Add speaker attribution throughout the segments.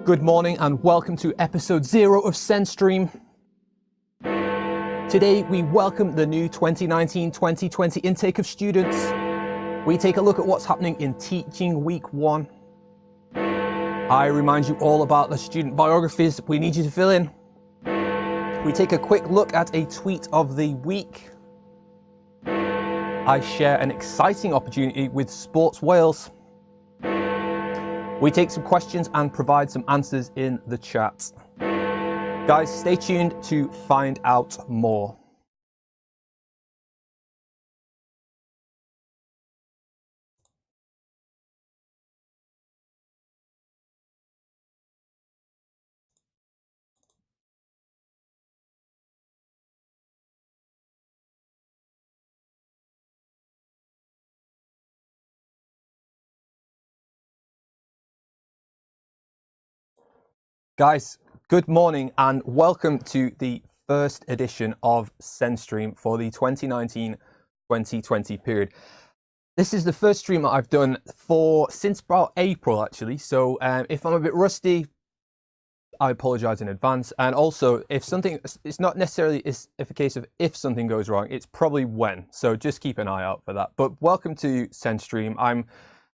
Speaker 1: Good morning and welcome to episode 0 of SEN Stream. Today we welcome the new 2019-2020 intake of students. We take a look at what's happening in Teaching Week 1. I remind you all about the student biographies we need you to fill in. We take a quick look at a tweet of the week. I share an exciting opportunity with Sports Wales. We take some questions and provide some answers in the chat. Guys, stay tuned to find out more. Guys, good morning and welcome to the first edition of SEN Stream for the 2019-2020 period. This is the first stream that I've done since about April actually, so if I'm a bit rusty, I apologise in advance. And also, if something, it's not necessarily if a case of if something goes wrong, it's probably when, so just keep an eye out for that. But welcome to SEN Stream. I'm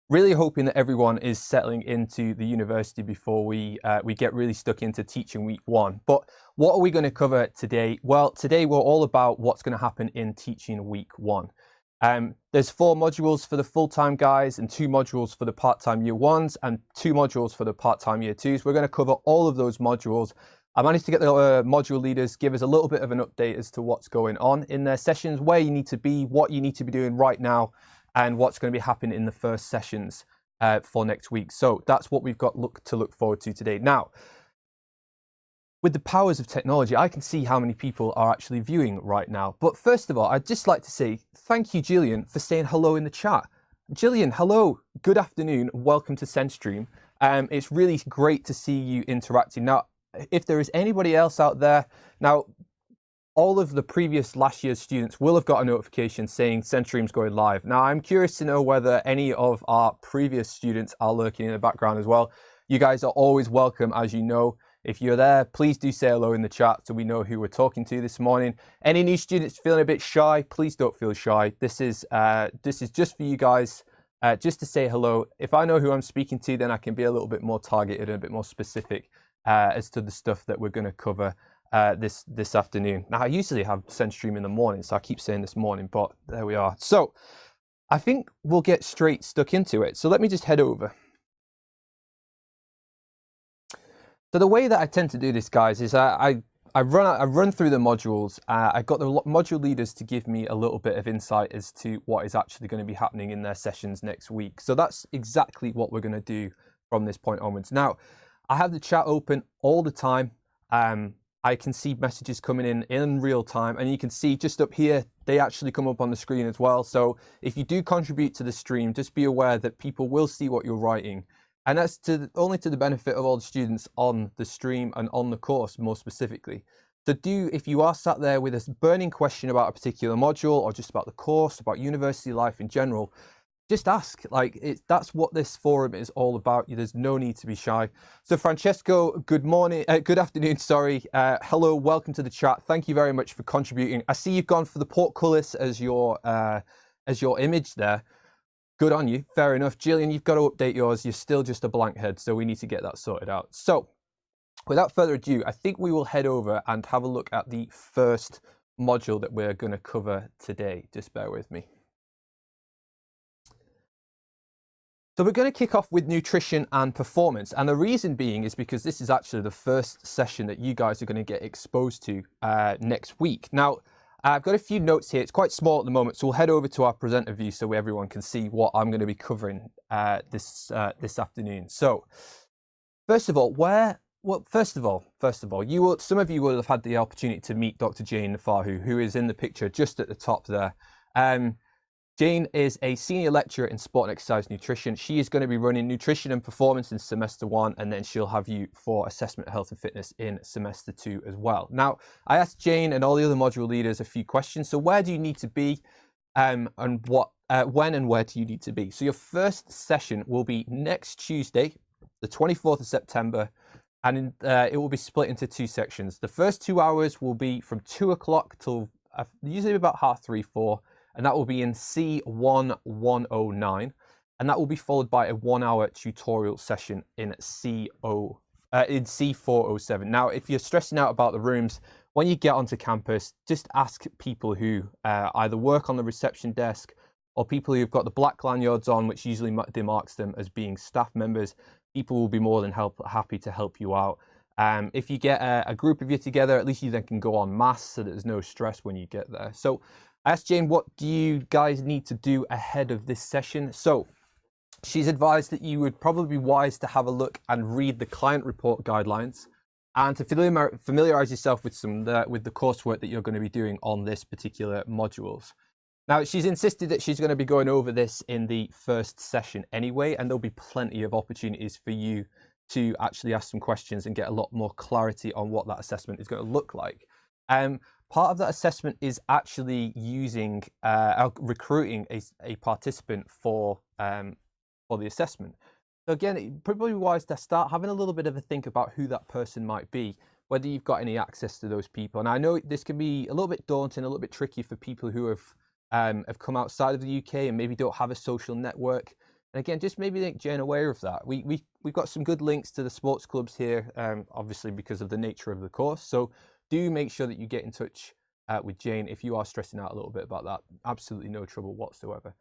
Speaker 1: really hoping that everyone is settling into the university before we get really stuck into Teaching Week 1. But what are we going to cover today? Well, today we're all about what's going to happen in Teaching Week 1. There's 4 modules for the full-time guys and 2 modules for the part-time year 1s and 2 modules for the part-time year 2s. We're going to cover all of those modules. I managed to get the module leaders give us a little bit of an update as to what's going on in their sessions, where you need to be, what you need to be doing right now, and what's going to be happening in the first sessions for next week. So that's what we've got to look forward to today. Now, with the powers of technology, I can see how many people are actually viewing right now. But first of all, I'd just like to say thank you, Gillian, for saying hello in the chat. Gillian, hello, good afternoon, welcome to SEN Stream. It's really great to see you interacting. Now, if there is anybody else out there, now, all of the previous last year's students will have got a notification saying SEN Stream's going live. Now, I'm curious to know whether any of our previous students are lurking in the background as well. You guys are always welcome, as you know. If you're there, please do say hello in the chat so we know who we're talking to this morning. Any new students feeling a bit shy, please don't feel shy. This is just for you guys, just to say hello. If I know who I'm speaking to, then I can be a little bit more targeted and a bit more specific as to the stuff that we're going to cover this afternoon. Now, I usually have SEN Stream in the morning, so I keep saying this morning, but there we are. So I think we'll get straight stuck into it. So let me just head over. So the way that I tend to do this, guys, is I run through the modules. I got the module leaders to give me a little bit of insight as to what is actually going to be happening in their sessions next week. So that's exactly what we're going to do from this point onwards. Now, I have the chat open all the time. I can see messages coming in real time, and you can see just up here, they actually come up on the screen as well. So if you do contribute to the stream, just be aware that people will see what you're writing. And that's only to the benefit of all the students on the stream and on the course more specifically. So if you are sat there with a burning question about a particular module or just about the course, about university life in general, just ask. That's what this forum is all about. There's no need to be shy. So Francesco, good afternoon, sorry. Hello, welcome to the chat. Thank you very much for contributing. I see you've gone for the portcullis as your image there. Good on you, fair enough. Gillian, you've got to update yours. You're still just a blank head, so we need to get that sorted out. So without further ado, I think we will head over and have a look at the first module that we're going to cover today. Just bear with me. So we're going to kick off with nutrition and performance. And the reason being is because this is actually the first session that you guys are going to get exposed to next week. Now, I've got a few notes here. It's quite small at the moment, so we'll head over to our presenter view so everyone can see what I'm going to be covering this afternoon. So, first of all, some of you will have had the opportunity to meet Dr. Jane Nafahu, who is in the picture just at the top there. Jane is a senior lecturer in sport and exercise nutrition. She is going to be running nutrition and performance in semester 1, and then she'll have you for assessment, health and fitness in semester 2 as well. Now, I asked Jane and all the other module leaders a few questions. So where do you need to be and when and where do you need to be? So your first session will be next Tuesday, the 24th of September, and it will be split into 2 sections. The first 2 hours will be from 2 o'clock till usually about 3:30, 4, and that will be in C1109, and that will be followed by a 1-hour tutorial session in C407. Now, if you're stressing out about the rooms, when you get onto campus, just ask people who either work on the reception desk or people who've got the black lanyards on, which usually demarks them as being staff members. People will be more than happy to help you out. If you get a group of you together, at least you then can go en masse so that there's no stress when you get there. So I asked Jane, what do you guys need to do ahead of this session? So she's advised that you would probably be wise to have a look and read the client report guidelines and to familiarize yourself with the coursework that you're going to be doing on this particular modules. Now, she's insisted that she's going to be going over this in the first session anyway, and there'll be plenty of opportunities for you to actually ask some questions and get a lot more clarity on what that assessment is going to look like. Part of that assessment is actually recruiting a participant for the assessment. So again, it's probably wise to start having a little bit of a think about who that person might be, whether you've got any access to those people. And I know this can be a little bit daunting, a little bit tricky for people who have come outside of the UK and maybe don't have a social network. And again, just maybe make Jane aware of that. We've got some good links to the sports clubs here, obviously because of the nature of the course. So do make sure that you get in touch with Jane if you are stressing out a little bit about that. Absolutely no trouble whatsoever.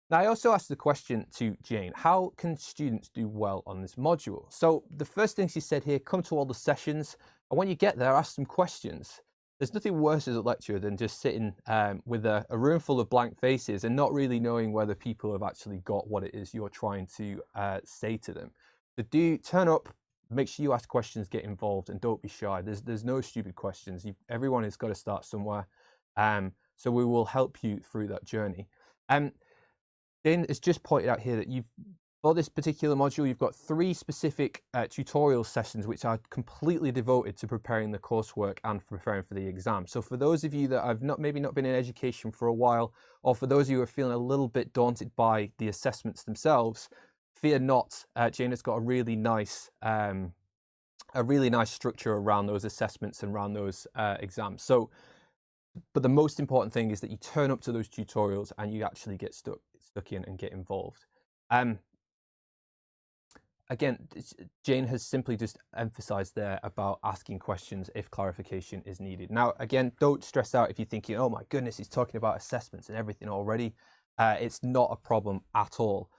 Speaker 1: Now, I also asked the question to Jane, how can students do well on this module? So the first thing she said here, come to all the sessions, and when you get there, ask some questions. There's nothing worse as a lecturer than just sitting with a room full of blank faces and not really knowing whether people have actually got what it is you're trying to say to them. So do turn up, make sure you ask questions, get involved, and don't be shy. There's no stupid questions. Everyone has got to start somewhere. So we will help you through that journey. Jane has just pointed out here that for this particular module, you've got 3 specific tutorial sessions which are completely devoted to preparing the coursework and preparing for the exam. So for those of you that have maybe not been in education for a while, or for those of you who are feeling a little bit daunted by the assessments themselves, fear not. Jane has got a really nice structure around those assessments and around those exams. So, but the most important thing is that you turn up to those tutorials and you actually get stuck in and get involved. Again, Jane has simply just emphasized there about asking questions if clarification is needed. Now, again, don't stress out if you're thinking, oh my goodness, he's talking about assessments and everything already. It's not a problem at all.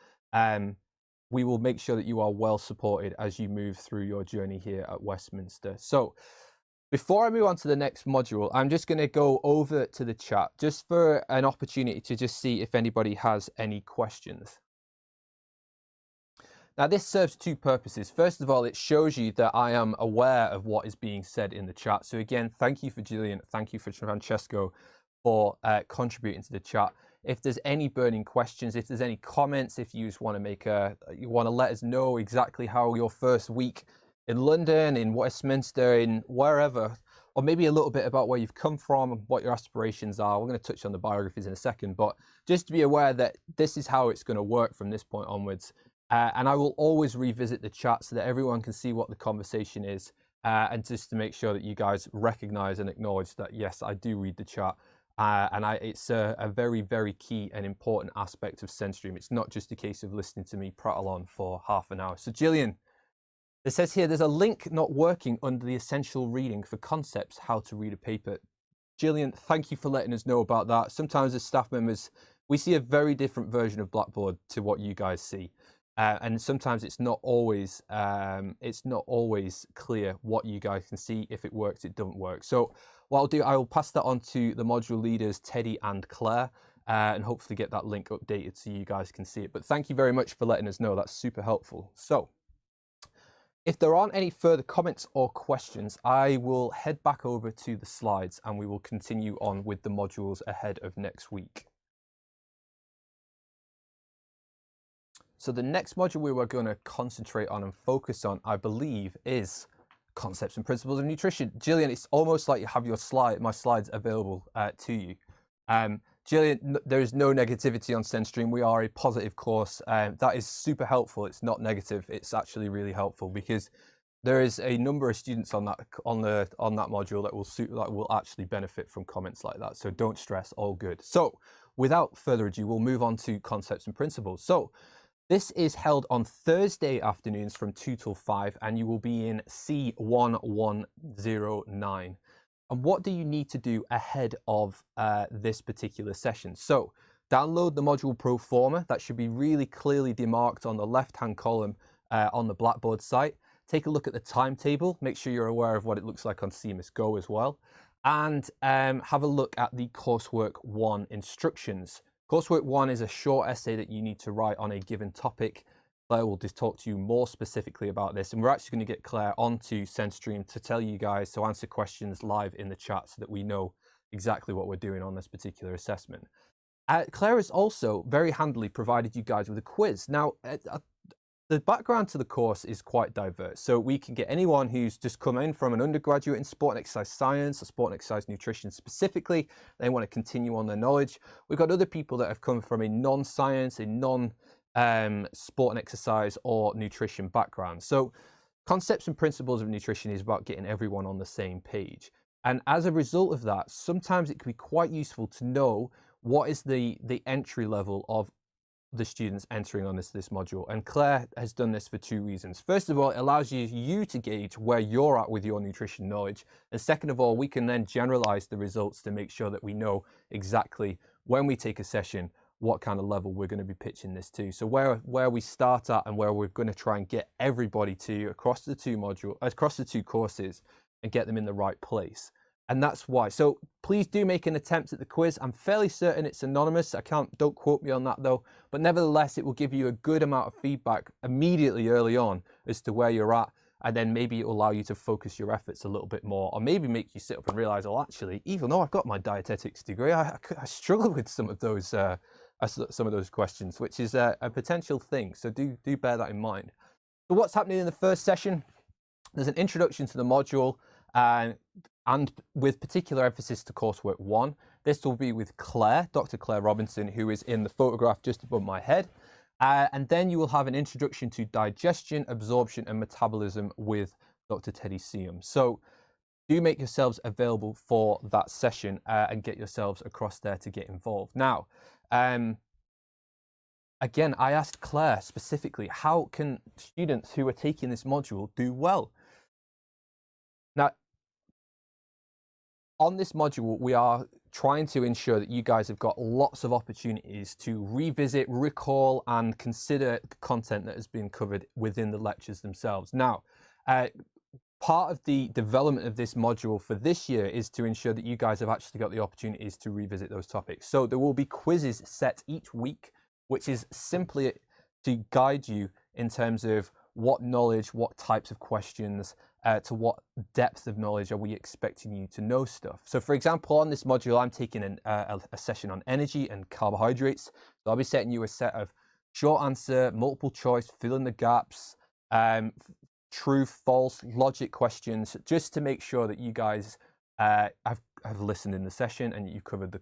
Speaker 1: We will make sure that you are well supported as you move through your journey here at Westminster. So before I move on to the next module, I'm just going to go over to the chat just for an opportunity to just see if anybody has any questions. Now, this serves 2 purposes. First of all, it shows you that I am aware of what is being said in the chat. So again, thank you for Gillian, thank you for Francesco for contributing to the chat. If there's any burning questions, if there's any comments, if you just want to you want to let us know exactly how your first week in London, in Westminster, in wherever, or maybe a little bit about where you've come from and what your aspirations are. We're going to touch on the biographies in a second, but just to be aware that this is how it's going to work from this point onwards. And I will always revisit the chat so that everyone can see what the conversation is, and just to make sure that you guys recognize and acknowledge that, yes, I do read the chat. It's a very, very key and important aspect of SEN Stream. It's not just a case of listening to me prattle on for half an hour. So Gillian, it says here, there's a link not working under the essential reading for concepts, how to read a paper. Gillian, thank you for letting us know about that. Sometimes as staff members, we see a very different version of Blackboard to what you guys see. And sometimes it's not always clear what you guys can see. If it works, it doesn't work. So what I'll do, I will pass that on to the module leaders, Teddy and Claire, and hopefully get that link updated so you guys can see it. But thank you very much for letting us know. That's super helpful. So if there aren't any further comments or questions, I will head back over to the slides and we will continue on with the modules ahead of next week. So the next module we were going to concentrate on and focus on, I believe, is concepts and principles of nutrition. Gillian, it's almost like you have my slides available to you. Gillian, there is no negativity on SENstream. We are a positive course. That is super helpful. It's not negative. It's actually really helpful because there is a number of students on that module that will actually benefit from comments like that. So don't stress, all good. So without further ado, we'll move on to concepts and principles. So this is held on Thursday afternoons from 2 till 5, and you will be in C1109. And what do you need to do ahead of this particular session? So download the module pro forma. That should be really clearly demarked on the left-hand column on the Blackboard site. Take a look at the timetable. Make sure you're aware of what it looks like on CMS Go as well. And have a look at the Coursework 1 instructions. Coursework 1 is a short essay that you need to write on a given topic. Claire will just talk to you more specifically about this. And we're actually going to get Claire onto SENstream to tell you guys to answer questions live in the chat so that we know exactly what we're doing on this particular assessment. Claire has also very handily provided you guys with a quiz. Now, the background to the course is quite diverse. So we can get anyone who's just come in from an undergraduate in sport and exercise science or sport and exercise nutrition specifically. They want to continue on their knowledge. We've got other people that have come from a non-science, a non-sport and exercise or nutrition background. So concepts and principles of nutrition is about getting everyone on the same page. And as a result of that, sometimes it can be quite useful to know what is the entry level of the students entering on this module. And Claire has done this for two reasons. First of all, it allows you to gauge where you're at with your nutrition knowledge. And second of all, we can then generalize the results to make sure that we know exactly when we take a session, what kind of level we're going to be pitching this to. So where we start at and where we're going to try and get everybody to across the two courses and get them in the right place. And that's why. So please do make an attempt at the quiz. I'm fairly certain it's anonymous. Don't quote me on that though. But nevertheless, it will give you a good amount of feedback immediately early on as to where you're at. And then maybe it will allow you to focus your efforts a little bit more, or maybe make you sit up and realize, well, actually, even though I've got my dietetics degree, I struggle with some of those questions, which is a potential thing. So do bear that in mind. So what's happening in the first session? There's an introduction to the module, and with particular emphasis to Coursework 1. This will be with Claire, Dr. Claire Robinson, who is in the photograph just above my head. And then you will have an introduction to digestion, absorption, and metabolism with Dr. Teddy Seam. So do make yourselves available for that session and get yourselves across there to get involved. Now, again, I asked Claire specifically, how can students who are taking this module do well? Now, on this module, we are trying to ensure that you guys have got lots of opportunities to revisit, recall, and consider the content that has been covered within the lectures themselves. Now, part of the development of this module for this year is to ensure that you guys have actually got the opportunities to revisit those topics. So there will be quizzes set each week, which is simply to guide you in terms of what knowledge, what types of questions, to what depth of knowledge are we expecting you to know stuff. So for example, on this module, I'm taking a session on energy and carbohydrates. So I'll be setting you a set of short answer, multiple choice, fill in the gaps, true, false, logic questions, just to make sure that you guys have listened in the session and you've covered the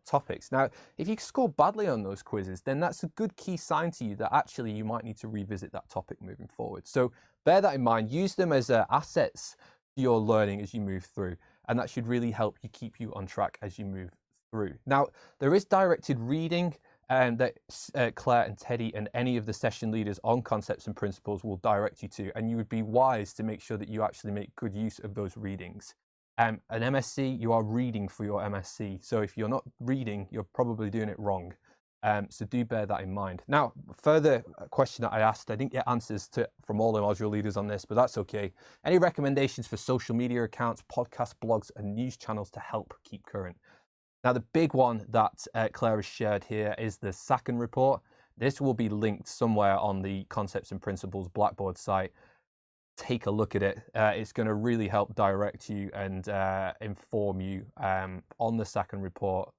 Speaker 1: topics. Now, if you score badly on those quizzes, then that's a good key sign to you that actually you might need to revisit that topic moving forward. So bear that in mind. Use them as assets to your learning as you move through, and that should really help you keep you on track as you move through. Now, there is directed reading that Claire and Teddy and any of the session leaders on concepts and principles will direct you to, and you would be wise to make sure that you actually make good use of those readings. An MSc, you are reading for your MSc. So if you're not reading, you're probably doing it wrong. So do bear that in mind. Now, further question that I asked, I didn't get answers from all the module leaders on this, but that's okay. Any recommendations for social media accounts, podcasts, blogs, and news channels to help keep current? Now, the big one that Claire has shared here is the SACN report. This will be linked somewhere on the Concepts and Principles Blackboard site. Take a look at it. It's going to really help direct you and inform you on the SACN report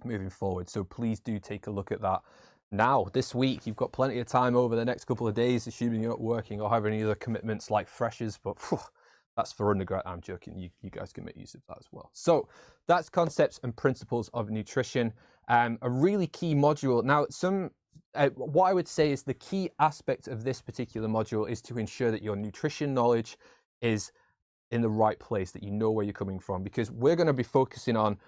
Speaker 1: moving forward. So please do take a look at that. Now, this week, you've got plenty of time over the next couple of days, assuming you're not working or have any other commitments like freshers, but That's for undergrad. I'm joking. You guys can make use of that as well. So that's concepts and principles of nutrition. A really key module. Now, what I would say is the key aspect of this particular module is to ensure that your nutrition knowledge is in the right place, that you know where you're coming from, because we're going to be focusing on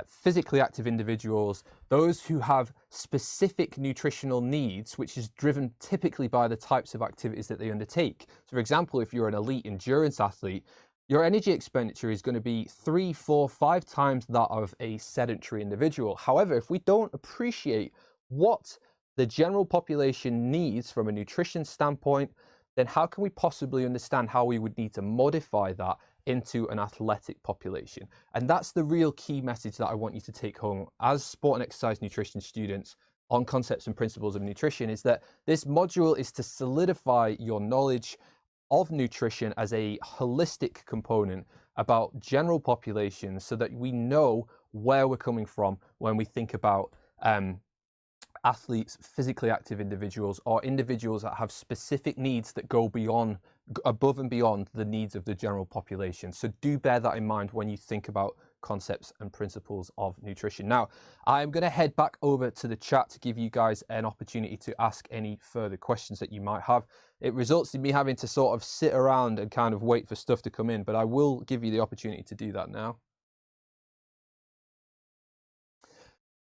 Speaker 1: physically active individuals, those who have specific nutritional needs, which is driven typically by the types of activities that they undertake. So for example, if you're an elite endurance athlete, your energy expenditure is going to be 3, 4, 5 times that of a sedentary individual. However, if we don't appreciate what the general population needs from a nutrition standpoint, then how can we possibly understand how we would need to modify that into an athletic population? And that's the real key message that I want you to take home as sport and exercise nutrition students on concepts and principles of nutrition, is that this module is to solidify your knowledge of nutrition as a holistic component about general populations, so that we know where we're coming from when we think about athletes, physically active individuals, or individuals that have specific needs that go above and beyond the needs of the general population. So do bear that in mind when you think about concepts and principles of nutrition. Now, I'm going to head back over to the chat to give you guys an opportunity to ask any further questions that you might have. It results in me having to sort of sit around and kind of wait for stuff to come in, but I will give you the opportunity to do that now.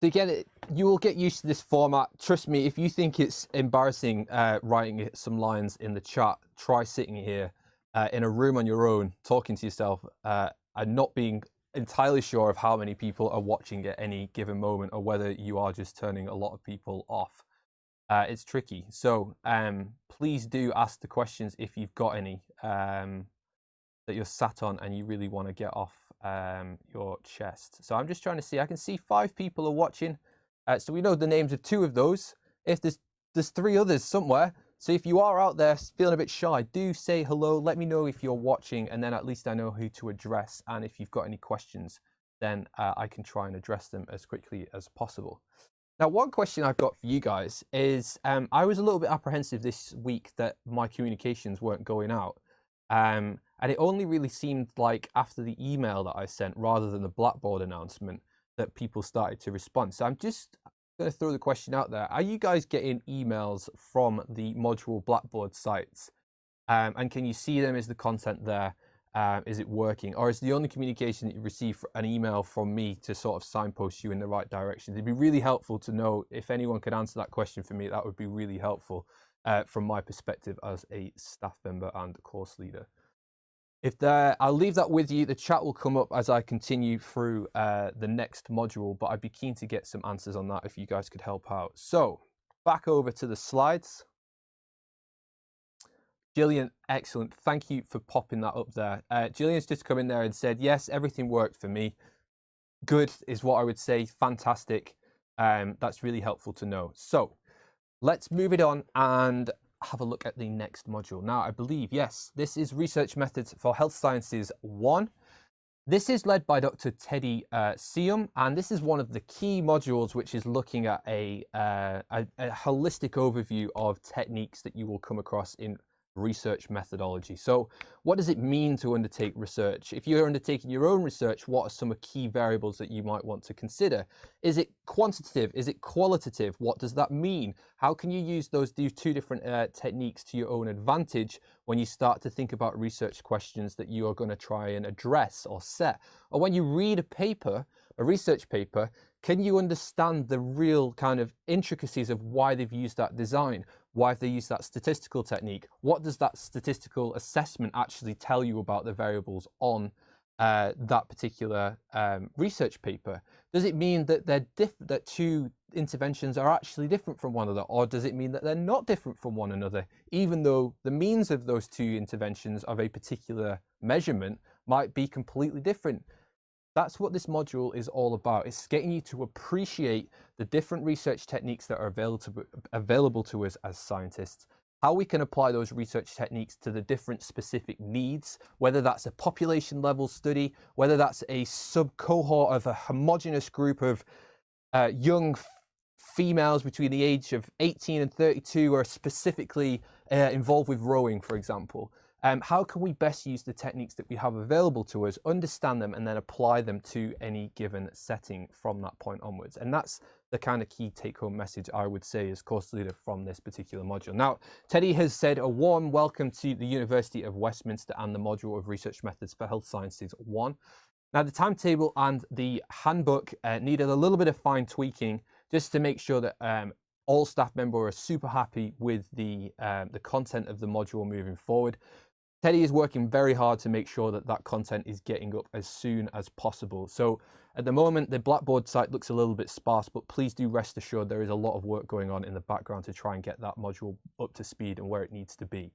Speaker 1: So again, you will get used to this format. Trust me, if you think it's embarrassing writing some lines in the chat, try sitting here in a room on your own, talking to yourself, and not being entirely sure of how many people are watching at any given moment, or whether you are just turning a lot of people off. It's tricky. So please do ask the questions if you've got any that you're sat on and you really want to get off your chest. So I'm just trying to see. I can see 5 people are watching, so we know the names of 2 of those. If there's 3 others somewhere, so if you are out there feeling a bit shy, do say hello. Let me know if you're watching, and then at least I know who to address. And if you've got any questions, then I can try and address them as quickly as possible. Now, one question I've got for you guys is, I was a little bit apprehensive this week that my communications weren't going out. And it only really seemed like after the email that I sent, rather than the Blackboard announcement, that people started to respond. So I'm just going to throw the question out there. Are you guys getting emails from the module Blackboard sites? And can you see them? Is the content there? Is it working? Or is the only communication that you receive an email from me to sort of signpost you in the right direction? It'd be really helpful to know. If anyone could answer that question for me, that would be really helpful from my perspective as a staff member and course leader. I'll leave that with you. The chat will come up as I continue through the next module, but I'd be keen to get some answers on that if you guys could help out. So back over to the slides. Jillian, excellent. Thank you for popping that up there. Jillian's just come in there and said, yes, everything worked for me. Good is what I would say. Fantastic. That's really helpful to know. So let's move it on and have a look at the next module. Now, I believe, yes, this is Research Methods for Health Sciences 1. This is led by Dr. Teddy Seum, and this is one of the key modules which is looking at a holistic overview of techniques that you will come across in research methodology. So what does it mean to undertake research? If you're undertaking your own research, what are some key variables that you might want to consider? Is it quantitative? Is it qualitative? What does that mean? How can you use those 2 different techniques to your own advantage when you start to think about research questions that you are going to try and address or set? Or when you read a paper, a research paper, can you understand the real kind of intricacies of why they've used that design? Why have they used that statistical technique? What does that statistical assessment actually tell you about the variables on that particular research paper? Does it mean that that 2 interventions are actually different from one another, or does it mean that they're not different from one another, even though the means of those 2 interventions of a particular measurement might be completely different? That's what this module is all about. It's getting you to appreciate the different research techniques that are available to us as scientists, how we can apply those research techniques to the different specific needs, whether that's a population level study, whether that's a sub-cohort of a homogeneous group of young females between the age of 18 and 32 who are specifically involved with rowing, for example. How can we best use the techniques that we have available to us, understand them, and then apply them to any given setting from that point onwards? And that's the kind of key take-home message I would say as course leader from this particular module. Now, Teddy has said a warm welcome to the University of Westminster and the module of Research Methods for Health Sciences 1. Now, the timetable and the handbook needed a little bit of fine tweaking just to make sure that all staff members are super happy with the content of the module moving forward. Teddy is working very hard to make sure that that content is getting up as soon as possible. So at the moment, the Blackboard site looks a little bit sparse, but please do rest assured there is a lot of work going on in the background to try and get that module up to speed and where it needs to be.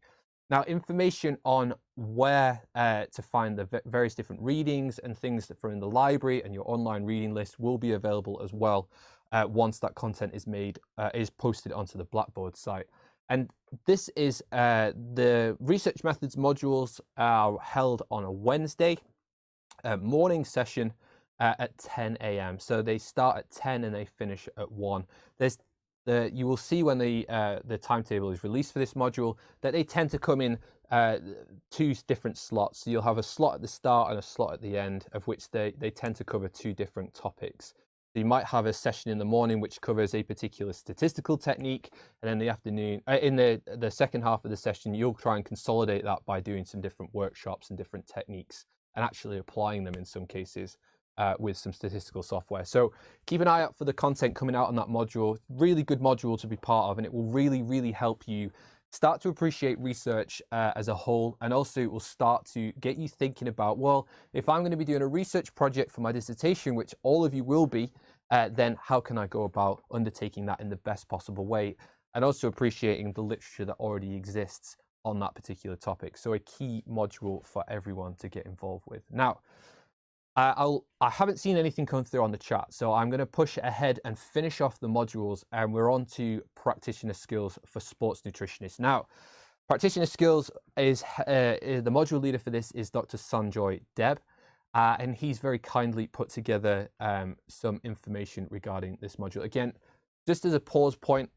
Speaker 1: Now, information on where to find the various different readings and things that from the library and your online reading list will be available as well once that content is posted onto the Blackboard site. And this is the research methods modules are held on a Wednesday morning session at 10 a.m. So they start at 10 and they finish at 1. You will see when the timetable is released for this module that they tend to come in 2 different slots. So you'll have a slot at the start and a slot at the end, of which they tend to cover 2 different topics. So you might have a session in the morning which covers a particular statistical technique, and in the afternoon, in the second half of the session, you'll try and consolidate that by doing some different workshops and different techniques and actually applying them in some cases with some statistical software. So keep an eye out for the content coming out on that module. Really good module to be part of, and it will really, really help you start to appreciate research as a whole, and also it will start to get you thinking about, well, if I'm going to be doing a research project for my dissertation, which all of you will be, then how can I go about undertaking that in the best possible way, and also appreciating the literature that already exists on that particular topic. So a key module for everyone to get involved with. Now, I haven't seen anything come through on the chat, so I'm going to push ahead and finish off the modules, and we're on to practitioner skills for sports nutritionists. Now, practitioner skills is the module leader for this is Dr. Sanjoy Deb, and he's very kindly put together some information regarding this module. Again, just as a pause point,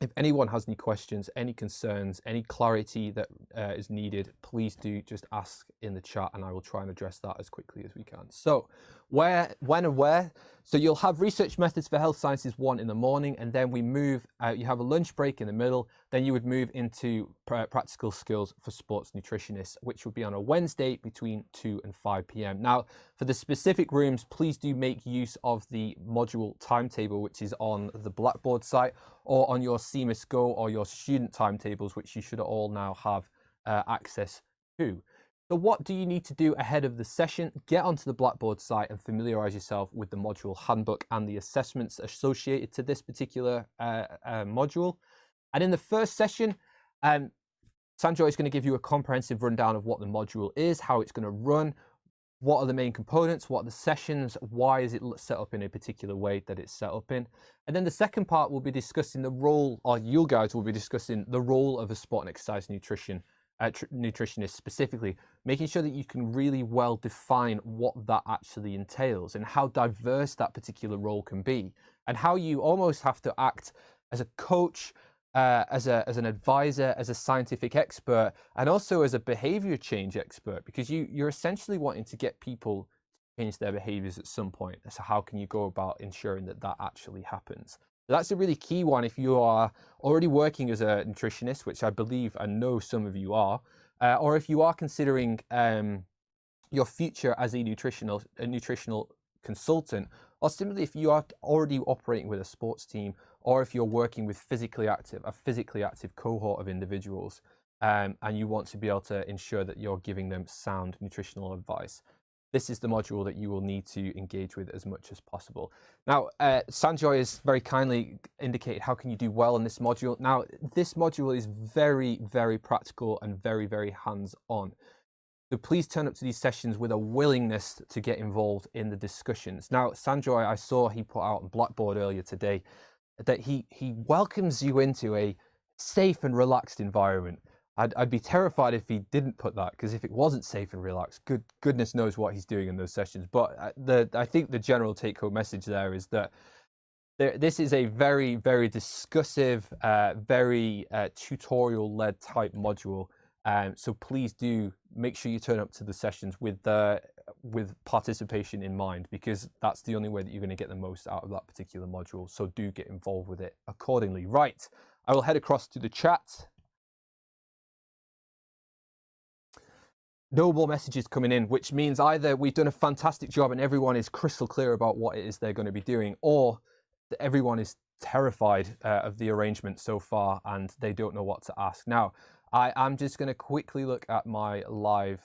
Speaker 1: if anyone has any questions, any concerns, any clarity that is needed, please do just ask in the chat and I will try and address that as quickly as we can. So when and where? So you'll have Research Methods for Health Sciences 1 in the morning, and then we move, you have a lunch break in the middle, then you would move into practical skills for sports nutritionists, which will be on a Wednesday between 2 and 5 p.m. Now, for the specific rooms, please do make use of the module timetable, which is on the Blackboard site, or on your CMIS Go or your student timetables, which you should all now have access to. So what do you need to do ahead of the session? Get onto the Blackboard site and familiarize yourself with the module handbook and the assessments associated to this particular module. And in the first session, Sanjoy is going to give you a comprehensive rundown of what the module is, how it's going to run, what are the main components, what are the sessions, why is it set up in a particular way that it's set up in. And then the second part will be discussing the role, or you guys will be discussing the role of a sport and exercise nutritionist specifically, making sure that you can really well define what that actually entails and how diverse that particular role can be, and how you almost have to act as a coach, as an advisor, as a scientific expert, and also as a behavior change expert, because you're essentially wanting to get people to change their behaviors at some point. So how can you go about ensuring that that actually happens? So that's a really key one if you are already working as a nutritionist, which I believe and know some of you are, or if you are considering your future as a nutritional consultant, or simply if you are already operating with a sports team, or if you're working with a physically active cohort of individuals, and you want to be able to ensure that you're giving them sound nutritional advice. This is the module that you will need to engage with as much as possible. Now, Sanjoy has very kindly indicated how can you do well in this module. Now, this module is very, very practical and very, very hands-on. So please turn up to these sessions with a willingness to get involved in the discussions. Now, Sanjoy, I saw he put out on Blackboard earlier today that he welcomes you into a safe and relaxed environment. I'd be terrified if he didn't put that, because if it wasn't safe and relaxed, goodness knows what he's doing in those sessions. But I think the general take-home message there is that this is a very, very discussive, very tutorial-led type module, So please do make sure you turn up to the sessions with participation in mind, because that's the only way that you're going to get the most out of that particular module. So do get involved with it accordingly. Right, I will head across to the chat. No more messages coming in, which means either we've done a fantastic job and everyone is crystal clear about what it is they're going to be doing, or that everyone is terrified of the arrangement so far and they don't know what to ask. Now, I'm just going to quickly look at my live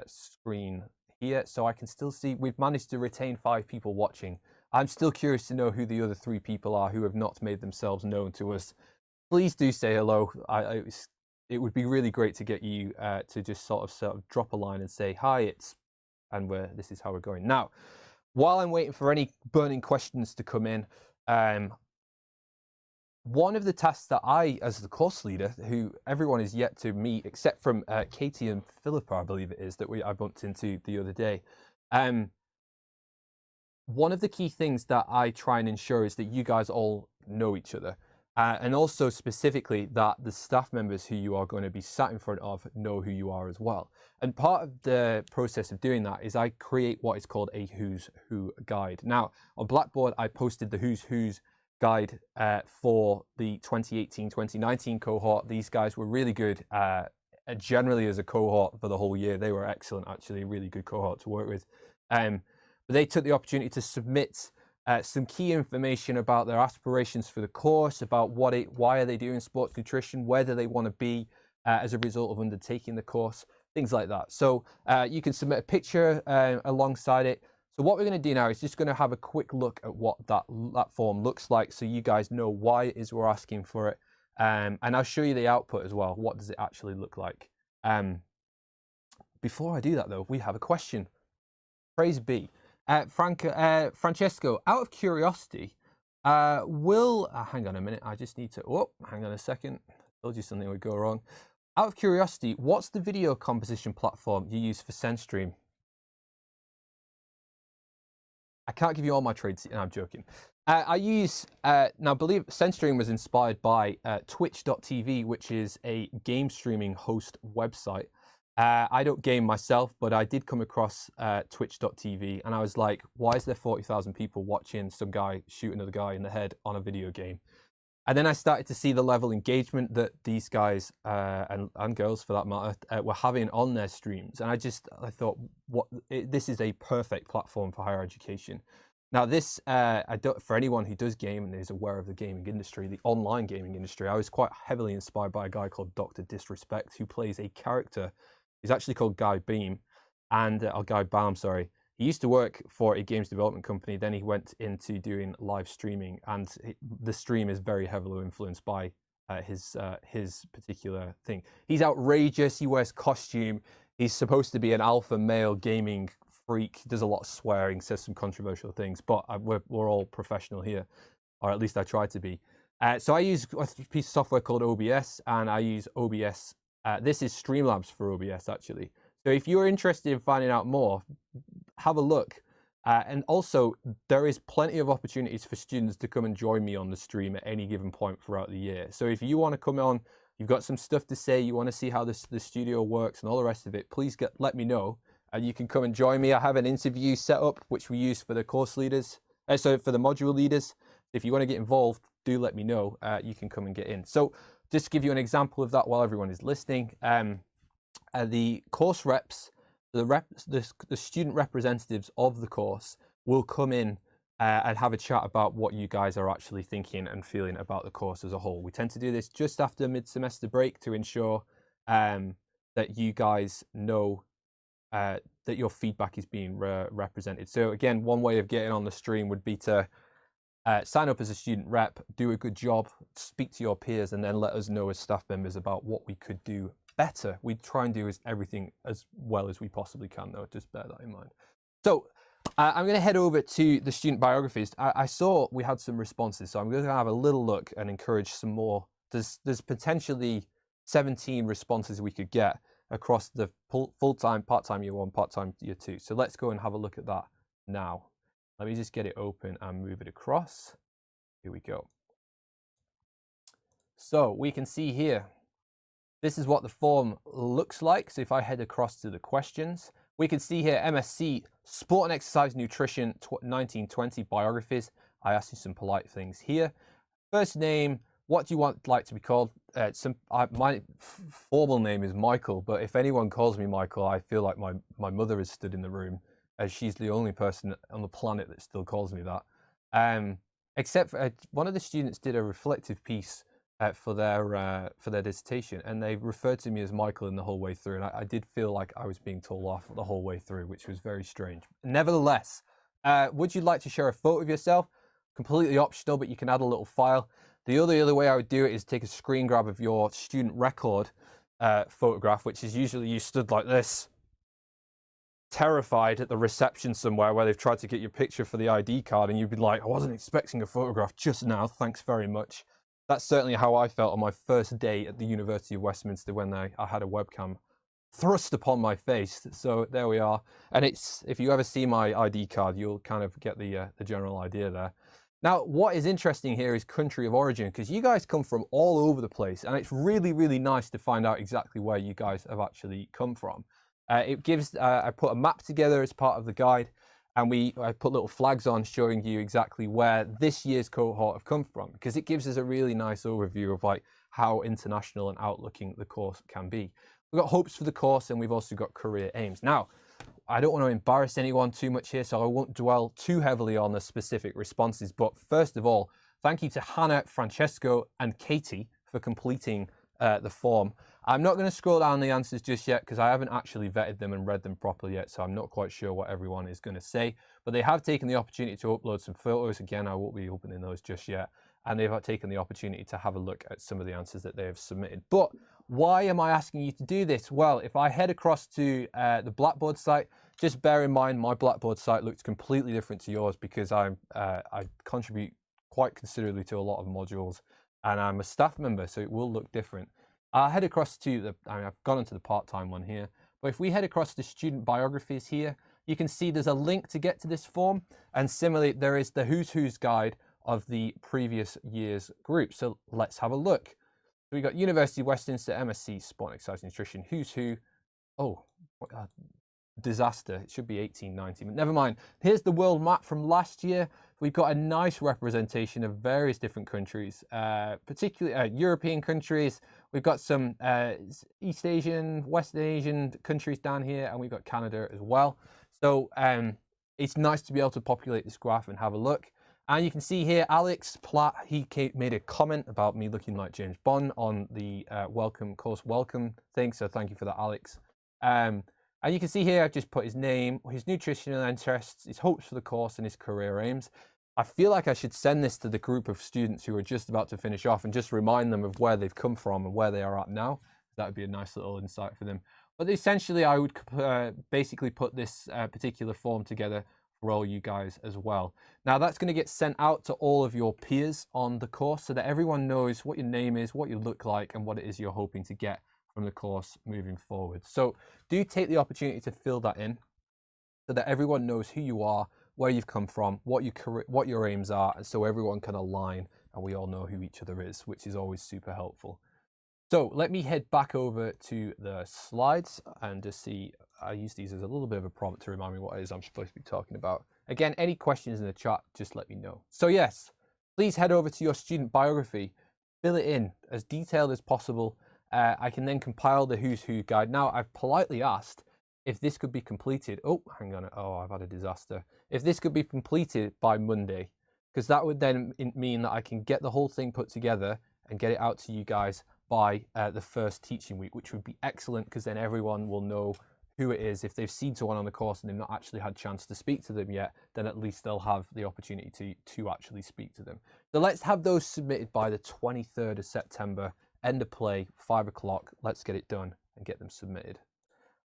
Speaker 1: screen here so I can still see we've managed to retain 5 people watching. I'm still curious to know who the other 3 people are who have not made themselves known to us. Please do say hello. It would be really great to get you to just sort of drop a line and say, hi, this is how we're going. Now, while I'm waiting for any burning questions to come in, one of the tasks that I, as the course leader, who everyone is yet to meet, except from Katie and Philippa, I believe it is, that I bumped into the other day. One of the key things that I try and ensure is that you guys all know each other. And also specifically that the staff members who you are going to be sat in front of know who you are as well. And part of the process of doing that is I create what is called a Who's Who guide. Now, on Blackboard, I posted the Who's Who's guide for the 2018-2019 cohort. These guys were really good generally as a cohort for the whole year. They were excellent, actually, a really good cohort to work with. But they took the opportunity to submit some key information about their aspirations for the course, about why are they doing sports nutrition, where do they want to be as a result of undertaking the course, things like that. So you can submit a picture alongside it. So what we're going to do now is just going to have a quick look at what that form looks like, so you guys know why it is we're asking for it. And I'll show you the output as well. What does it actually look like? Before I do that, though, we have a question. Praise be. Francesco, out of curiosity, hang on a minute, I just need to, hang on a second, I told you something would go wrong. Out of curiosity, what's the video composition platform you use for SenStream? I can't give you all my trades. No, I'm joking. I use, now believe SenStream was inspired by twitch.tv, which is a game streaming host website. I don't game myself, but I did come across twitch.tv and I was like, why is there 40,000 people watching some guy shoot another guy in the head on a video game? And then I started to see the level of engagement that these guys and girls, for that matter, were having on their streams. And I thought, this is a perfect platform for higher education. Now, this, for anyone who does game and is aware of the gaming industry, the online gaming industry, I was quite heavily inspired by a guy called Dr. Disrespect, who plays a character. He's actually called Guy Beam, Guy Baum, sorry. He used to work for a games development company. Then he went into doing live streaming, and the stream is very heavily influenced by his particular thing. He's outrageous. He wears costume. He's supposed to be an alpha male gaming freak. He does a lot of swearing, says some controversial things, but we're all professional here, or at least I try to be. So I use a piece of software called OBS, and I use OBS. This is Streamlabs for OBS, actually. So if you're interested in finding out more, have a look. And also, there is plenty of opportunities for students to come and join me on the stream at any given point throughout the year. So if you want to come on, you've got some stuff to say, you want to see how the studio works and all the rest of it, please let me know. And you can come and join me. I have an interview set up, which we use for the course leaders, so for the module leaders. If you want to get involved, do let me know. You can come and get in. So just to give you an example of that while everyone is listening, the course reps, the student representatives of the course will come in and have a chat about what you guys are actually thinking and feeling about the course as a whole. We tend to do this just after mid-semester break to ensure that you guys know that your feedback is being represented. So again, one way of getting on the stream would be to sign up as a student rep, do a good job, speak to your peers, and then let us know as staff members about what we could do better. We try and do everything as well as we possibly can, though. Just bear that in mind. So I'm going to head over to the student biographies. I saw we had some responses, so I'm going to have a little look and encourage some more. There's potentially 17 responses we could get across the full-time, part-time year 1, part-time year 2. So let's go and have a look at that now. Let me just get it open and move it across. Here we go. So we can see here, This is what the form looks like. So if I head across to the questions, we can see here MSc Sport and Exercise Nutrition 1920 biographies. I asked you some polite things here. First name, what do you want like to be called? My formal name is Michael, but if anyone calls me Michael, I feel like my mother has stood in the room, as she's the only person on the planet that still calls me that. Except for, one of the students did a reflective piece for their dissertation, and they referred to me as Michael in the whole way through, and I did feel like I was being told off the whole way through, which was very strange. Nevertheless, would you like to share a photo of yourself? Completely optional, but you can add a little file. The other way I would do it is take a screen grab of your student record photograph, which is usually you stood like this, terrified at the reception somewhere where they've tried to get your picture for the ID card, and you'd be like, I wasn't expecting a photograph just now, thanks very much. That's certainly how I felt on my first day at the University of Westminster when I had a webcam thrust upon my face. So there we are. And if you ever see my ID card, you'll kind of get the general idea there. Now, what is interesting here is country of origin, because you guys come from all over the place, and it's really, really nice to find out exactly where you guys have actually come from. It gives, I put a map together as part of the guide, and I put little flags on showing you exactly where this year's cohort have come from, because it gives us a really nice overview of like how international and outlooking the course can be. We've got hopes for the course, and we've also got career aims. Now, I don't want to embarrass anyone too much here, so I won't dwell too heavily on the specific responses. But first of all, thank you to Hannah, Francesco, and Katie for completing the form. I'm not going to scroll down the answers just yet because I haven't actually vetted them and read them properly yet, so I'm not quite sure what everyone is going to say. But they have taken the opportunity to upload some photos. Again, I won't be opening those just yet. And they've taken the opportunity to have a look at some of the answers that they have submitted. But why am I asking you to do this? Well, if I head across to the Blackboard site, just bear in mind my Blackboard site looks completely different to yours because I contribute quite considerably to a lot of modules, and I'm a staff member, so it will look different. I'll head across to I've gone into the part-time one here, but if we head across to student biographies here, you can see there's a link to get to this form, and similarly, there is the Who's Who's guide of the previous year's group. So let's have a look. So we got University of Westminster, MSc Sport and Exercise Nutrition, Who's Who. Oh, disaster. It should be 1890, but never mind. Here's the world map from last year. We've got a nice representation of various different countries, particularly European countries. We've got some East Asian, West Asian countries down here, and we've got Canada as well. So it's nice to be able to populate this graph and have a look. And you can see here, Alex Platt, he made a comment about me looking like James Bond on the course welcome thing. So thank you for that, Alex. And you can see here, I've just put his name, his nutritional interests, his hopes for the course, and his career aims. I feel like I should send this to the group of students who are just about to finish off and just remind them of where they've come from and where they are at now. That would be a nice little insight for them. But essentially, I would basically put this particular form together for all you guys as well. Now that's going to get sent out to all of your peers on the course so that everyone knows what your name is, what you look like, and what it is you're hoping to get from the course moving forward. So do take the opportunity to fill that in so that everyone knows who you are, where you've come from, what your aims are, and so everyone can align and we all know who each other is, which is always super helpful. So let me head back over to the slides and just see, I use these as a little bit of a prompt to remind me what it is I'm supposed to be talking about. Again, any questions in the chat, just let me know. So yes, please head over to your student biography, fill it in as detailed as possible. I can then compile the Who's Who guide. Now, I've politely asked if this could be completed. Oh, hang on. Oh, I've had a disaster. If this could be completed by Monday, because that would then mean that I can get the whole thing put together and get it out to you guys by the first teaching week, which would be excellent because then everyone will know who it is. If they've seen someone on the course and they've not actually had a chance to speak to them yet, then at least they'll have the opportunity to actually speak to them. So let's have those submitted by the 23rd of September, end of play, 5 o'clock. Let's get it done and get them submitted.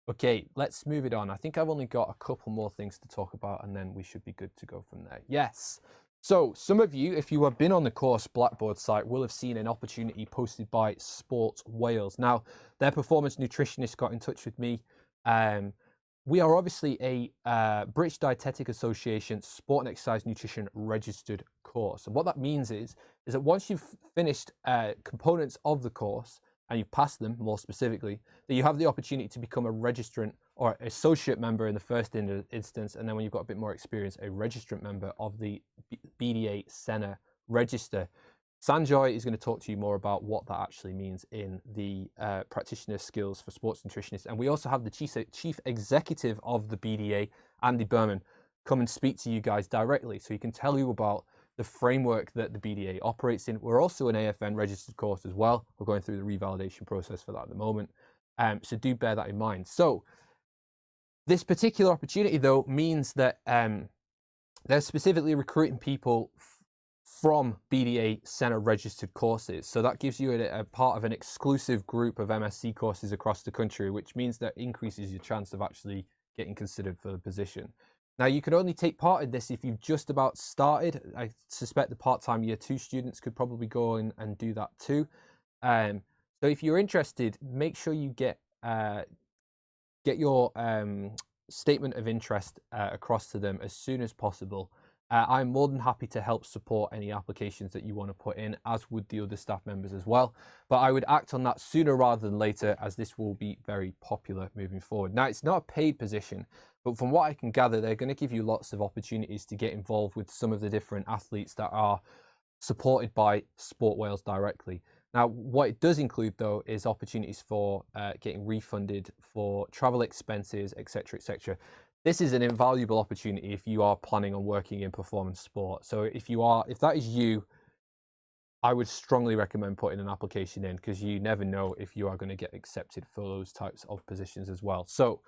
Speaker 1: Okay, let's move it on. I think I've only got a couple more things to talk about and then we should be good to go from there. Yes. So some of you, if you have been on the course Blackboard site, will have seen an opportunity posted by Sports Wales. Now, their performance nutritionist got in touch with me. We are obviously a British Dietetic Association Sport and Exercise Nutrition registered course. And what that means is that once you've finished components of the course, and you've passed them more specifically, that you have the opportunity to become a registrant or associate member in the first instance, and then when you've got a bit more experience, a registrant member of the BDA SEN register. Sanjoy is going to talk to you more about what that actually means in the practitioner skills for sports nutritionists. And we also have the chief executive of the BDA, Andy Berman, come and speak to you guys directly, so he can tell you about the framework that the BDA operates in. We're also an AFN registered course as well. We're going through the revalidation process for that at the moment. So do bear that in mind. So this particular opportunity, though, means that they're specifically recruiting people from BDA SEN registered courses. So that gives you a part of an exclusive group of MSc courses across the country, which means that increases your chance of actually getting considered for the position. Now, you can only take part in this if you've just about started. I suspect the part-time year 2 students could probably go in and do that too. So if you're interested, make sure you get your statement of interest across to them as soon as possible. I'm more than happy to help support any applications that you want to put in, as would the other staff members as well. But I would act on that sooner rather than later, as this will be very popular moving forward. Now, it's not a paid position, but from what I can gather, they're going to give you lots of opportunities to get involved with some of the different athletes that are supported by Sport Wales directly. Now, what it does include, though, is opportunities for getting refunded for travel expenses, etc., etc. This is an invaluable opportunity if you are planning on working in performance sport. So if that is you, I would strongly recommend putting an application in, because you never know if you are going to get accepted for those types of positions as well. So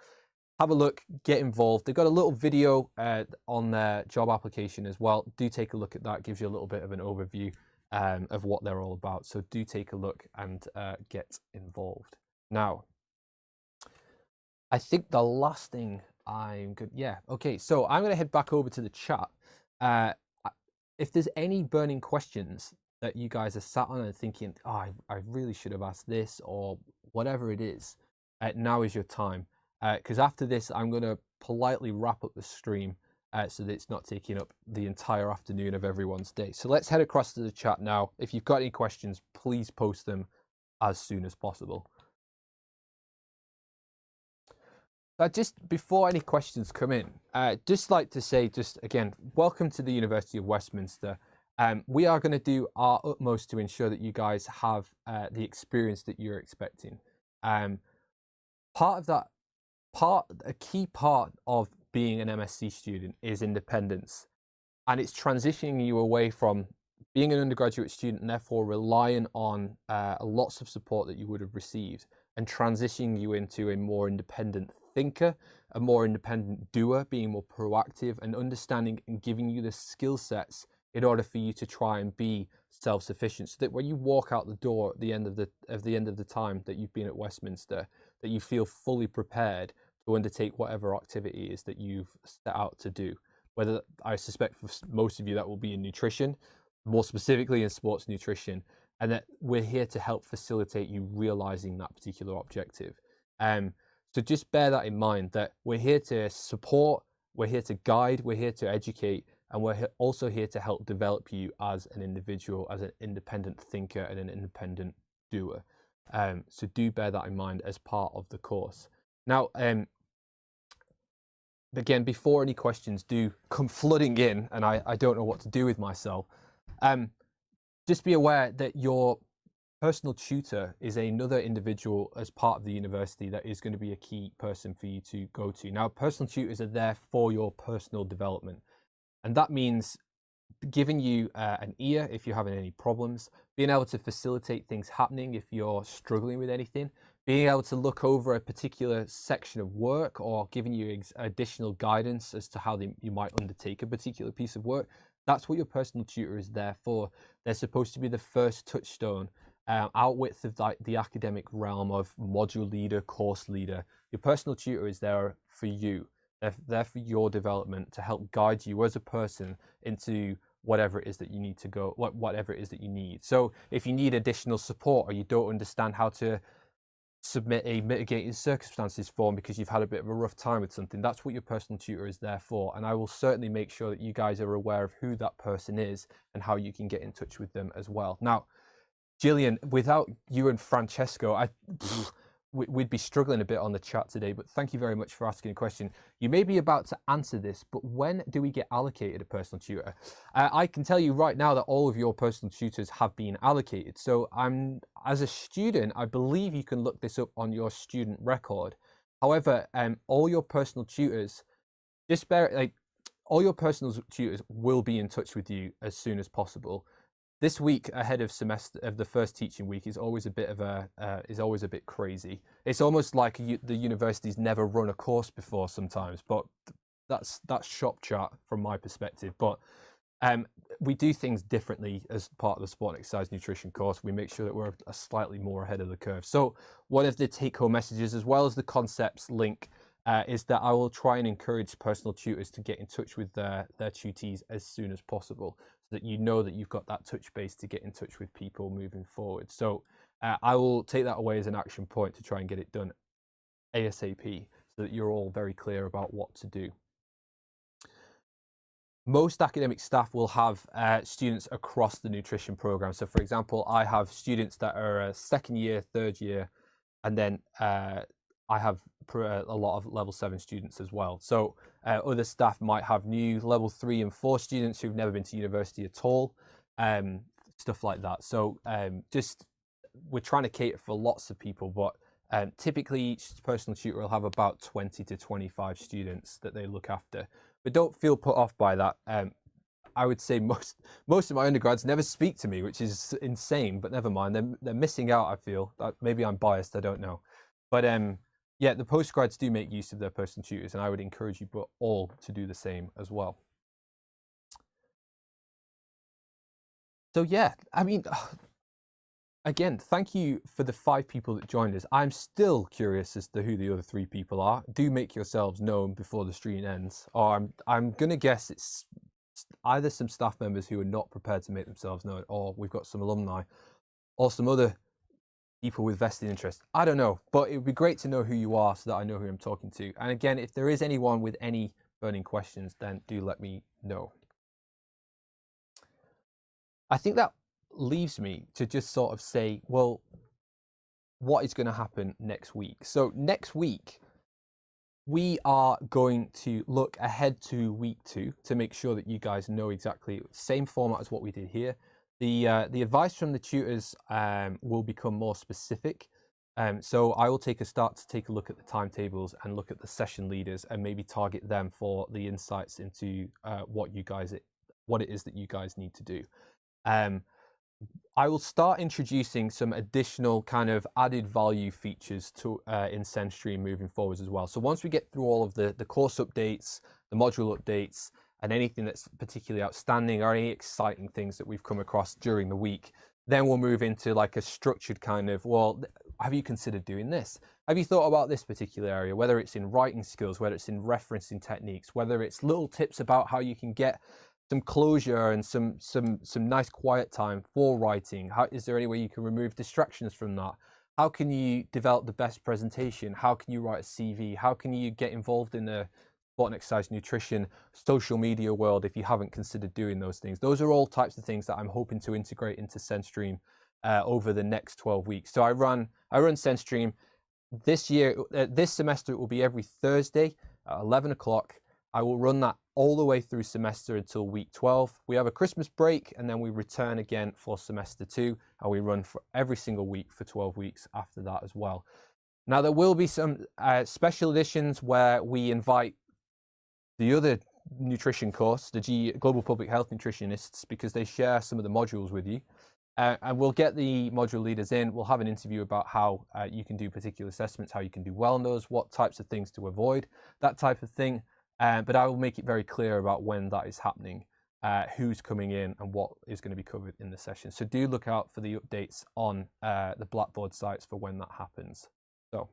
Speaker 1: have a look, get involved. They've got a little video on their job application as well. Do take a look at that. It gives you a little bit of an overview of what they're all about. So do take a look and get involved. Now, I think the last thing I'm good. Yeah, okay. So I'm going to head back over to the chat. If there's any burning questions that you guys are sat on and thinking, oh, I really should have asked this, or whatever it is, now is your time. Because after this, I'm going to politely wrap up the stream so that it's not taking up the entire afternoon of everyone's day. So let's head across to the chat now. If you've got any questions, please post them as soon as possible. Just before any questions come in, just like to say, just again, welcome to the University of Westminster. We are going to do our utmost to ensure that you guys have the experience that you're expecting. A key part of being an MSc student is independence, and it's transitioning you away from being an undergraduate student and therefore relying on lots of support that you would have received, and transitioning you into a more independent thinker, a more independent doer, being more proactive and understanding and giving you the skill sets in order for you to try and be self-sufficient, so that when you walk out the door at the end of the time that you've been at Westminster, that you feel fully prepared to undertake whatever activity it is that you've set out to do. Whether, I suspect for most of you, that will be in nutrition, more specifically in sports nutrition, and that we're here to help facilitate you realizing that particular objective. So just bear that in mind, that we're here to support, we're here to guide, we're here to educate, and we're also here to help develop you as an individual, as an independent thinker and an independent doer. So do bear that in mind as part of the course. Now, again, before any questions do come flooding in, and I don't know what to do with myself, just be aware that your personal tutor is another individual as part of the university that is going to be a key person for you to go to. Now, personal tutors are there for your personal development, and that means giving you an ear if you're having any problems, being able to facilitate things happening if you're struggling with anything, being able to look over a particular section of work, or giving you additional guidance as to how you might undertake a particular piece of work. That's what your personal tutor is there for. They're supposed to be the first touchstone outwith of the academic realm of module leader, course leader. Your personal tutor is there for you. They're there for your development, to help guide you as a person into whatever it is that you need to go, whatever it is that you need. So if you need additional support, or you don't understand how to submit a mitigating circumstances form because you've had a bit of a rough time with something, that's what your personal tutor is there for. And I will certainly make sure that you guys are aware of who that person is and how you can get in touch with them as well. Now, Gillian, without you and Francesco, we'd be struggling a bit on the chat today, but thank you very much for asking a question. You may be about to answer this, but when do we get allocated a personal tutor? I can tell you right now that all of your personal tutors have been allocated. So as a student, I believe you can look this up on your student record. However, all your personal tutors, all your personal tutors will be in touch with you as soon as possible. This week ahead of the first teaching week is always a bit crazy. It's almost like the university's never run a course before sometimes, but that's shop chat from my perspective. But we do things differently as part of the sport and exercise nutrition course. We make sure that we're slightly more ahead of the curve. So one of the take-home messages, as well as the concepts link, is that I will try and encourage personal tutors to get in touch with their tutees as soon as possible, so that you know that you've got that touch base to get in touch with people moving forward. So I will take that away as an action point to try and get it done ASAP, so that you're all very clear about what to do. Most academic staff will have students across the nutrition program. So for example, I have students that are second year, third year, and then I have a lot of level 7 students as well. So other staff might have new level 3 and 4 students who've never been to university at all, stuff like that. So we're trying to cater for lots of people, but typically each personal tutor will have about 20 to 25 students that they look after. But don't feel put off by that. I would say most of my undergrads never speak to me, which is insane, but never mind. They're missing out, I feel. Maybe I'm biased, I don't know. But yeah, the postgrads do make use of their personal tutors, and I would encourage you all to do the same as well. So yeah, I mean, again, thank you for the 5 people that joined us. I'm still curious as to who the other 3 people are. Do make yourselves known before the stream ends, or I'm gonna guess it's either some staff members who are not prepared to make themselves known, or we've got some alumni, or some other people with vested interest. I don't know, but it would be great to know who you are so that I know who I'm talking to. And again, if there is anyone with any burning questions, then do let me know. I think that leaves me to just sort of say, well, what is going to happen next week? So next week, we are going to look ahead to week 2 to make sure that you guys know exactly the same format as what we did here. The advice from the tutors will become more specific. So I will take a look at the timetables and look at the session leaders and maybe target them for the insights into what it is that you guys need to do. I will start introducing some additional kind of added value features to in SEN moving forwards as well. So once we get through all of the course updates, the module updates, and anything that's particularly outstanding or any exciting things that we've come across during the week, then we'll move into like a structured kind of, well, have you considered doing this? Have you thought about this particular area, whether it's in writing skills, whether it's in referencing techniques, whether it's little tips about how you can get some closure and some nice quiet time for writing? Is there any way you can remove distractions from that? How can you develop the best presentation? How can you write a CV? How can you get involved in the sport and exercise nutrition social media world if you haven't considered doing those things? Those are all types of things that I'm hoping to integrate into SEN over the next 12 weeks. So I run SEN this year. This semester it will be every Thursday at 11 o'clock. I will run that all the way through semester until week 12. We have a Christmas break and then we return again for semester 2, and we run for every single week for 12 weeks after that as well. Now there will be some special editions where we invite the other nutrition course, the Global Public Health Nutritionists, because they share some of the modules with you. And we'll get the module leaders in. We'll have an interview about how you can do particular assessments, how you can do well on those, what types of things to avoid, that type of thing. But I will make it very clear about when that is happening, who's coming in and what is going to be covered in the session. So do look out for the updates on the Blackboard sites for when that happens. So,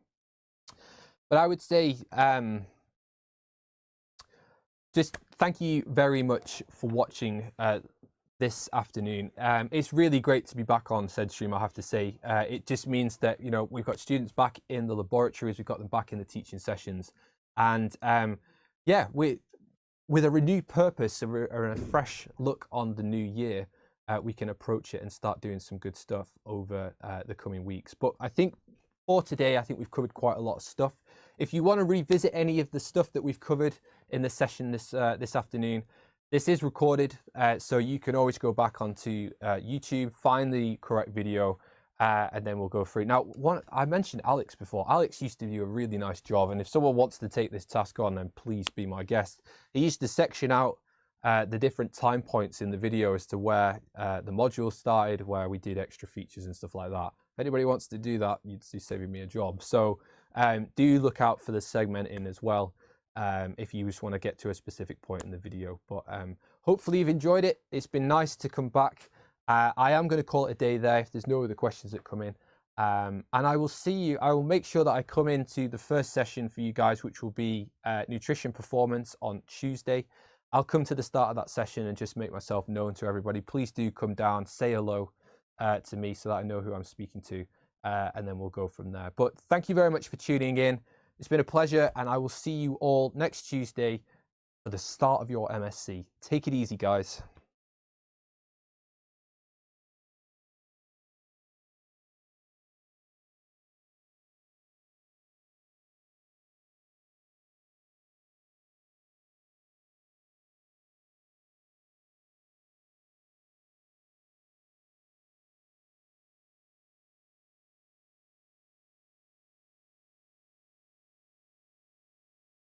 Speaker 1: but I would say just thank you very much for watching this afternoon. It's really great to be back on SEN, I have to say. It just means that, you know, we've got students back in the laboratories, we've got them back in the teaching sessions, and yeah, with a renewed purpose and a fresh look on the new year, we can approach it and start doing some good stuff over the coming weeks. But I think for today, I think we've covered quite a lot of stuff. If you want to revisit any of the stuff that we've covered in the session this afternoon, this is recorded, so you can always go back onto YouTube, find the correct video, and then we'll go through. Now, I mentioned Alex before. Alex used to do a really nice job, and if someone wants to take this task on, then please be my guest. He used to section out the different time points in the video as to where the module started, where we did extra features and stuff like that. If anybody wants to do that, you'd be saving me a job. So do look out for the segmenting as well if you just want to get to a specific point in the video. But hopefully you've enjoyed it. It's been nice to come back. I am going to call it a day there if there's no other questions that come in. And I will see you. I will make sure that I come into the first session for you guys, which will be nutrition performance on Tuesday. I'll come to the start of that session and just make myself known to everybody. Please do come down, say hello to me so that I know who I'm speaking to, and then we'll go from there. But thank you very much for tuning in. It's been a pleasure, and I will see you all next Tuesday for the start of your MSc. Take it easy, guys.